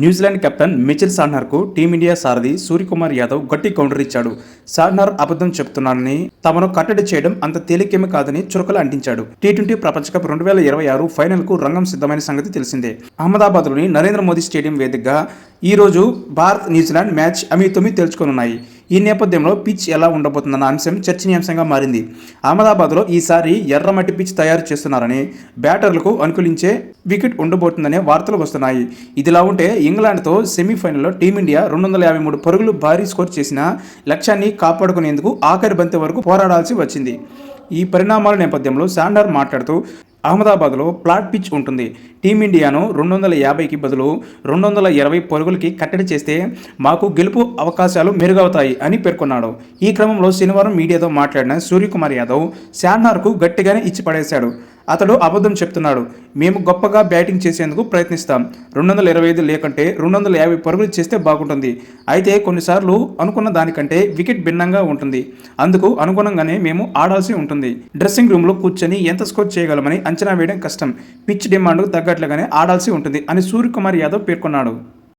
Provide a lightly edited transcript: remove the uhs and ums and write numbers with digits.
New Zealand captain Mitchell సాంట్నర్కు team India సారథి సూర్యకుమార్ యాదవ్ గట్టి counter ఇచ్చాడు. Santner అబద్ధం చెప్తున్నానని, తమను కట్టడి చేయడం అంత తేలికేమీ కాదని చురకలు అంటించాడు. టీ20 ప్రపంచ కప్ 2026 ఫైనల్కు రంగం సిద్ధమైన సంగతి తెలిసిందే. అహ్మదాబాద్లోని నరేంద్ర మోదీ స్టేడియం వేదికగా ఈ రోజు భారత్ న్యూజిలాండ్ మ్యాచ్ అమీతుమీ తేల్చుకోనున్నాయి. ఈ నేపథ్యంలో పిచ్ ఎలా ఉండబోతుందన్న అంశం చర్చనీయాంశంగా మారింది. అహ్మదాబాద్లో ఈసారి ఎర్రమట్టి పిచ్ తయారు చేస్తున్నారని, బ్యాటర్లకు అనుకూలించే వికెట్ ఉండబోతుందనే వార్తలు వస్తున్నాయి. ఇదిలా ఉంటే ఇంగ్లాండ్తో సెమీఫైనల్లో టీమిండియా 253 పరుగులు భారీ స్కోర్ చేసిన లక్ష్యాన్ని కాపాడుకునేందుకు ఆఖరి బంతి వరకు పోరాడాల్సి వచ్చింది. ఈ పరిణామాల నేపథ్యంలో సాంట్నర్ మాట్లాడుతూ, అహ్మదాబాద్లో ఫ్లాట్ పిచ్ ఉంటుంది. టీమిండియాను 250కి బదులు 220 పరుగులకి కట్టడి చేస్తే మాకు గెలుపు అవకాశాలు మెరుగవుతాయి అని పేర్కొన్నాడు. ఈ క్రమంలో శనివారం మీడియాతో మాట్లాడిన సూర్యకుమార్ యాదవ్ సాంట్నర్కు గట్టిగానే ఇచ్చి పడేశాడు. అతడు అబద్ధం చెప్తున్నాడు. మేము గొప్పగా బ్యాటింగ్ చేసేందుకు ప్రయత్నిస్తాం. 225 లేకంటే 250 పరుగులు చేస్తే బాగుంటుంది. అయితే కొన్నిసార్లు అనుకున్న దానికంటే వికెట్ భిన్నంగా ఉంటుంది. అందుకు అనుగుణంగానే మేము ఆడాల్సి ఉంటుంది. డ్రెస్సింగ్ రూమ్లో కూర్చొని ఎంత స్కోర్ చేయగలమని అంచనా వేయడం కష్టం. పిచ్ డిమాండ్కు తగ్గట్లుగానే ఆడాల్సి ఉంటుంది అని సూర్యకుమార్ యాదవ్ పేర్కొన్నాడు.